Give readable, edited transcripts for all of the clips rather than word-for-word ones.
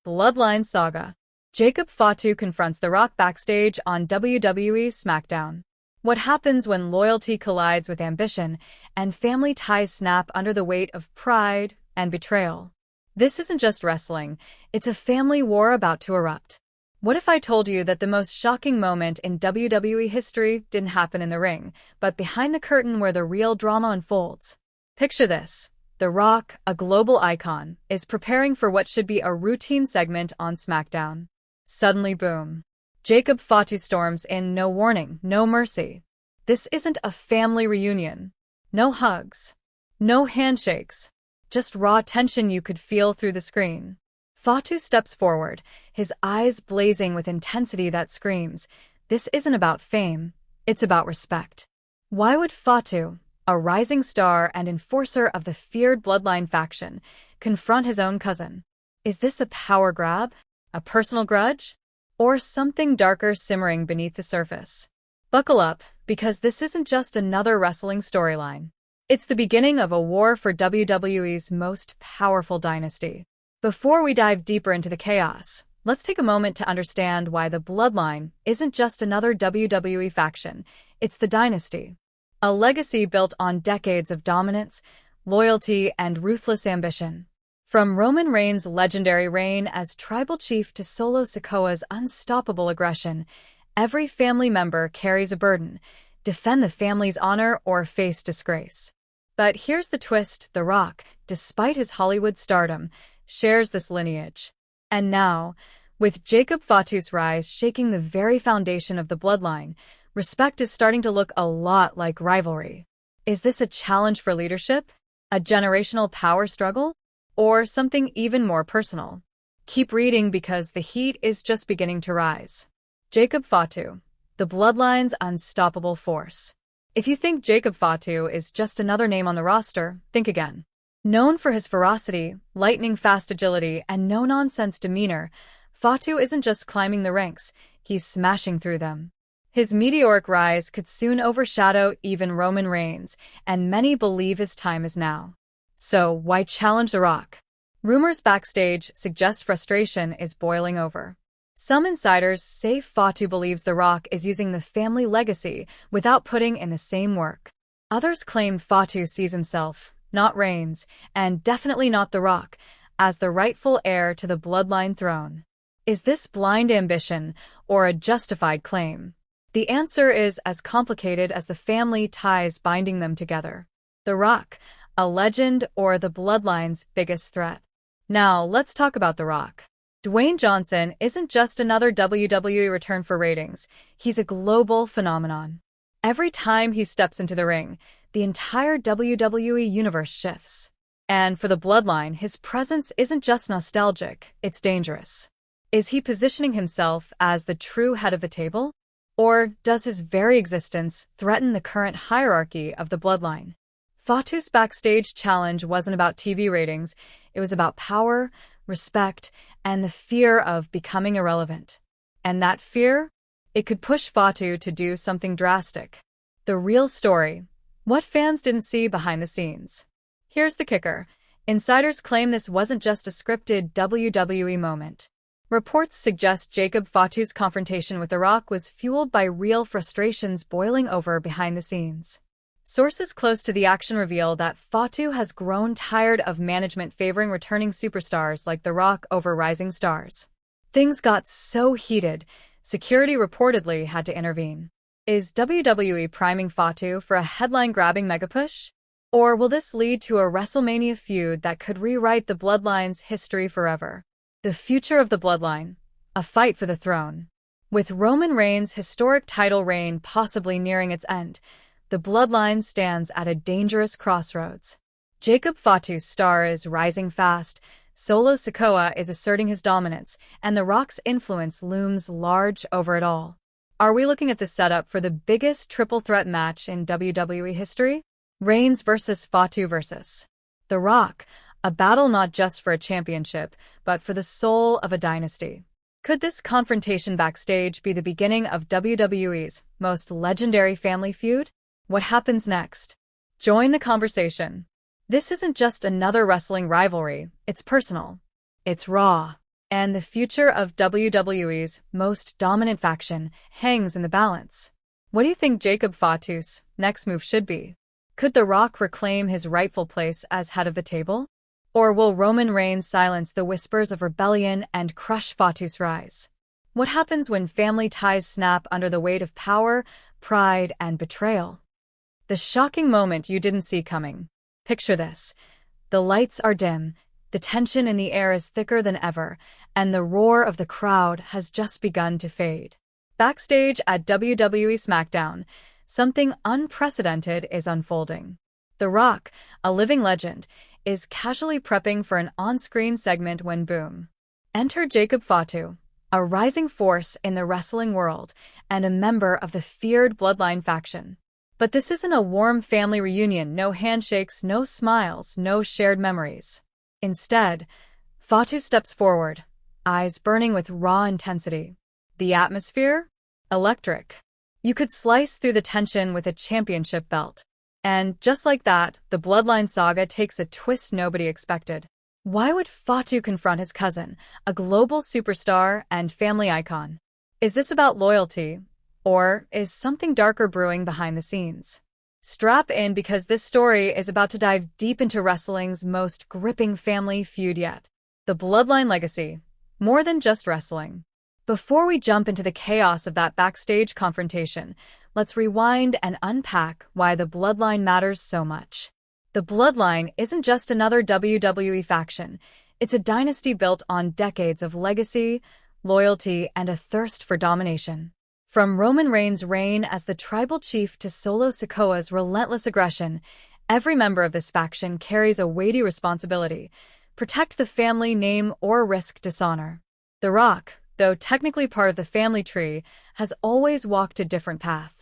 Bloodline Saga. Jacob Fatu confronts The Rock backstage on WWE Smackdown. What happens when loyalty collides with ambition and family ties snap under the weight of pride and betrayal? This isn't just wrestling, it's a family war about to erupt. What if I told you that the most shocking moment in WWE history didn't happen in the ring, but behind the curtain where the real drama unfolds? Picture this. The Rock, a global icon, is preparing for what should be a routine segment on SmackDown. Suddenly, boom. Jacob Fatu storms in, no warning, no mercy. This isn't a family reunion. No hugs. No handshakes. Just raw tension you could feel through the screen. Fatu steps forward, his eyes blazing with intensity that screams, this isn't about fame, it's about respect. Why would Fatu, a rising star and enforcer of the feared Bloodline faction, confront his own cousin? Is this a power grab? A personal grudge? Or something darker simmering beneath the surface? Buckle up, because this isn't just another wrestling storyline. It's the beginning of a war for WWE's most powerful dynasty. Before we dive deeper into the chaos, let's take a moment to understand why the Bloodline isn't just another WWE faction, it's the dynasty. A legacy built on decades of dominance, loyalty, and ruthless ambition. From Roman Reigns' legendary reign as tribal chief to Solo Sikoa's unstoppable aggression, every family member carries a burden: defend the family's honor or face disgrace. But here's the twist: The Rock, despite his Hollywood stardom, shares this lineage. And now, with Jacob Fatu's rise shaking the very foundation of the Bloodline, respect is starting to look a lot like rivalry. Is this a challenge for leadership? A generational power struggle? Or something even more personal? Keep reading because the heat is just beginning to rise. Jacob Fatu, the Bloodline's unstoppable force. If you think Jacob Fatu is just another name on the roster, think again. Known for his ferocity, lightning-fast agility, and no-nonsense demeanor, Fatu isn't just climbing the ranks, he's smashing through them. His meteoric rise could soon overshadow even Roman Reigns, and many believe his time is now. So, why challenge The Rock? Rumors backstage suggest frustration is boiling over. Some insiders say Fatu believes The Rock is using the family legacy without putting in the same work. Others claim Fatu sees himself, not Reigns, and definitely not The Rock, as the rightful heir to the Bloodline throne. Is this blind ambition or a justified claim? The answer is as complicated as the family ties binding them together. The Rock, a legend or the Bloodline's biggest threat? Now, let's talk about The Rock. Dwayne Johnson isn't just another WWE return for ratings, he's a global phenomenon. Every time he steps into the ring, the entire WWE universe shifts. And for the Bloodline, his presence isn't just nostalgic, it's dangerous. Is he positioning himself as the true head of the table? Or does his very existence threaten the current hierarchy of the Bloodline? Fatu's backstage challenge wasn't about TV ratings, it was about power, respect, and the fear of becoming irrelevant. And that fear? It could push Fatu to do something drastic. The real story. What fans didn't see behind the scenes. Here's the kicker. Insiders claim this wasn't just a scripted WWE moment. Reports suggest Jacob Fatu's confrontation with The Rock was fueled by real frustrations boiling over behind the scenes. Sources close to the action reveal that Fatu has grown tired of management favoring returning superstars like The Rock over rising stars. Things got so heated, security reportedly had to intervene. Is WWE priming Fatu for a headline-grabbing megapush? Or will this lead to a WrestleMania feud that could rewrite the Bloodline's history forever? The future of the Bloodline, a fight for the throne. With Roman Reigns' historic title reign possibly nearing its end, the Bloodline stands at a dangerous crossroads. Jacob Fatu's star is rising fast, Solo Sikoa is asserting his dominance, and The Rock's influence looms large over it all. Are we looking at the setup for the biggest triple threat match in WWE history? Reigns versus Fatu versus The Rock, a battle not just for a championship, but for the soul of a dynasty. Could this confrontation backstage be the beginning of WWE's most legendary family feud? What happens next? Join the conversation. This isn't just another wrestling rivalry, it's personal. It's raw. and the future of WWE's most dominant faction hangs in the balance. What do you think Jacob Fatu's next move should be? Could The Rock reclaim his rightful place as head of the table? Or will Roman Reigns silence the whispers of rebellion and crush Fatu's rise? What happens when family ties snap under the weight of power, pride, and betrayal? The shocking moment you didn't see coming. Picture this. The lights are dim, the tension in the air is thicker than ever, and the roar of the crowd has just begun to fade. Backstage at WWE Smackdown, something unprecedented is unfolding. The Rock, a living legend, is casually prepping for an on-screen segment when boom. Enter Jacob Fatu, a rising force in the wrestling world and a member of the feared Bloodline faction. But this isn't a warm family reunion, no handshakes, no smiles, no shared memories. Instead, Fatu steps forward, eyes burning with raw intensity. The atmosphere? Electric. You could slice through the tension with a championship belt. And just like that, the Bloodline saga takes a twist nobody expected. Why would Fatu confront his cousin, a global superstar and family icon? Is this about loyalty, or is something darker brewing behind the scenes? Strap in because this story is about to dive deep into wrestling's most gripping family feud yet. The Bloodline legacy. More than just wrestling. Before we jump into the chaos of that backstage confrontation, let's rewind and unpack why the Bloodline matters so much. The Bloodline isn't just another WWE faction. It's a dynasty built on decades of legacy, loyalty, and a thirst for domination. From Roman Reigns' reign as the tribal chief to Solo Sikoa's relentless aggression, every member of this faction carries a weighty responsibility: protect the family name or risk dishonor. The Rock, though technically part of the family tree, has always walked a different path.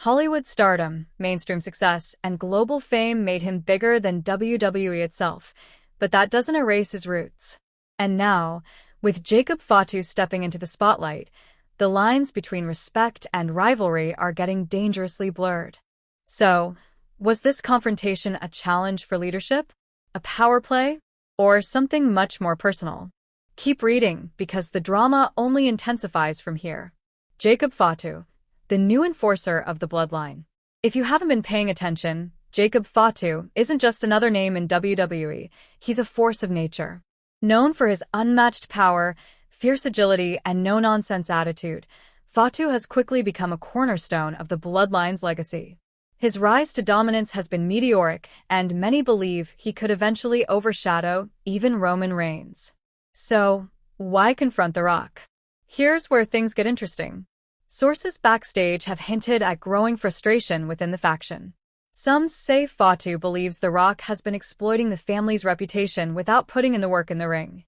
Hollywood stardom, mainstream success, and global fame made him bigger than WWE itself, but that doesn't erase his roots. And now, with Jacob Fatu stepping into the spotlight, the lines between respect and rivalry are getting dangerously blurred. So, was this confrontation a challenge for leadership, a power play, or something much more personal? Keep reading, because the drama only intensifies from here. Jacob Fatu, the new enforcer of the Bloodline. If you haven't been paying attention, Jacob Fatu isn't just another name in WWE, he's a force of nature. Known for his unmatched power, fierce agility, and no-nonsense attitude, Fatu has quickly become a cornerstone of the Bloodline's legacy. His rise to dominance has been meteoric, and many believe he could eventually overshadow even Roman Reigns. So, why confront The Rock? Here's where things get interesting. Sources backstage have hinted at growing frustration within the faction. Some say Fatu believes The Rock has been exploiting the family's reputation without putting in the work in the ring.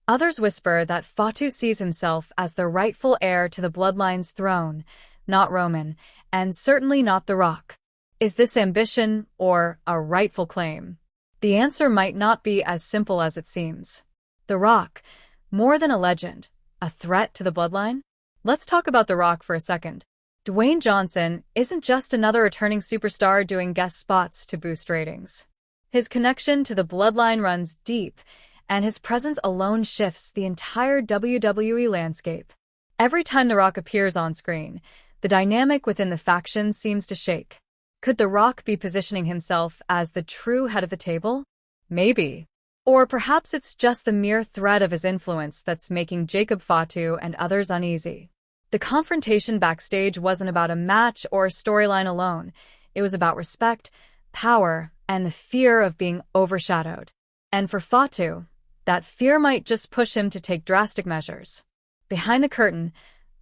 Others whisper that Fatu sees himself as the rightful heir to the Bloodline's throne, not Roman, and certainly not The Rock. Is this ambition or a rightful claim? The answer might not be as simple as it seems. The Rock, more than a legend, a threat to the Bloodline? Let's talk about The Rock for a second. Dwayne Johnson isn't just another returning superstar doing guest spots to boost ratings. His connection to the Bloodline runs deep, and his presence alone shifts the entire WWE landscape. Every time The Rock appears on screen, the dynamic within the faction seems to shake. Could The Rock be positioning himself as the true head of the table? Maybe. Or perhaps it's just the mere threat of his influence that's making Jacob Fatu and others uneasy. The confrontation backstage wasn't about a match or a storyline alone. It was about respect, power, and the fear of being overshadowed. And for Fatu, that fear might just push him to take drastic measures. Behind the curtain,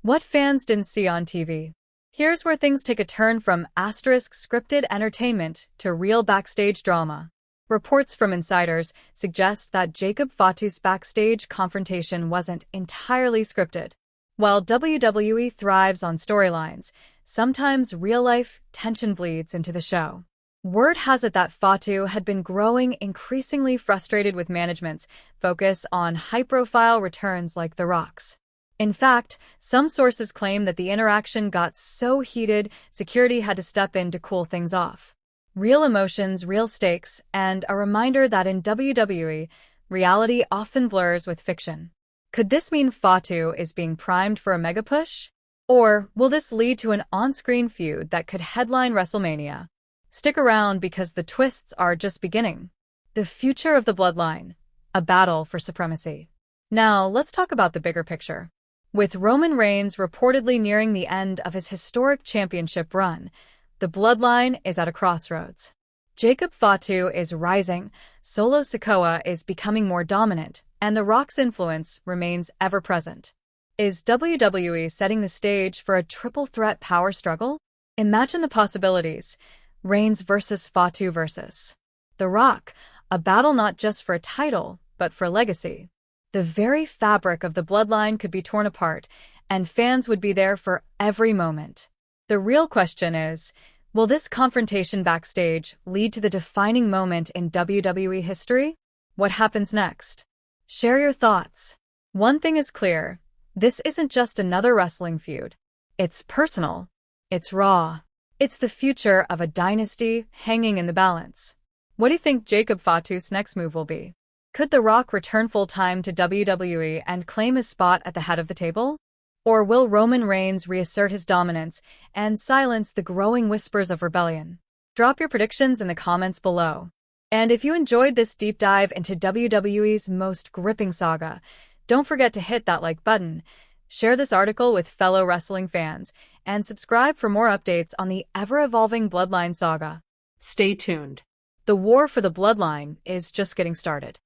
what fans didn't see on TV. Here's where things take a turn from scripted entertainment to real backstage drama. Reports from insiders suggest that Jacob Fatu's backstage confrontation wasn't entirely scripted. While WWE thrives on storylines, sometimes real-life tension bleeds into the show. Word has it that Fatu had been growing increasingly frustrated with management's focus on high-profile returns like The Rock's. In fact, some sources claim that the interaction got so heated, security had to step in to cool things off. Real emotions, real stakes, and a reminder that in WWE, reality often blurs with fiction. Could this mean Fatu is being primed for a mega push? Or will this lead to an on-screen feud that could headline WrestleMania? Stick around because the twists are just beginning. The future of the Bloodline, a battle for supremacy. Now, let's talk about the bigger picture. With Roman Reigns reportedly nearing the end of his historic championship run, the Bloodline is at a crossroads. Jacob Fatu is rising, Solo Sikoa is becoming more dominant, and The Rock's influence remains ever-present. Is WWE setting the stage for a triple-threat power struggle? Imagine the possibilities. Reigns versus Fatu versus The Rock, a battle not just for a title, but for legacy. The very fabric of the Bloodline could be torn apart, and fans would be there for every moment. The real question is, will this confrontation backstage lead to the defining moment in WWE history? What happens next? Share your thoughts. One thing is clear, this isn't just another wrestling feud. It's personal. It's raw. It's the future of a dynasty hanging in the balance. What do you think Jacob Fatu's next move will be? Could The Rock return full-time to WWE and claim his spot at the head of the table? Or will Roman Reigns reassert his dominance and silence the growing whispers of rebellion? Drop your predictions in the comments below. And if you enjoyed this deep dive into WWE's most gripping saga, don't forget to hit that like button, share this article with fellow wrestling fans, and subscribe for more updates on the ever-evolving Bloodline saga. Stay tuned. The war for the Bloodline is just getting started.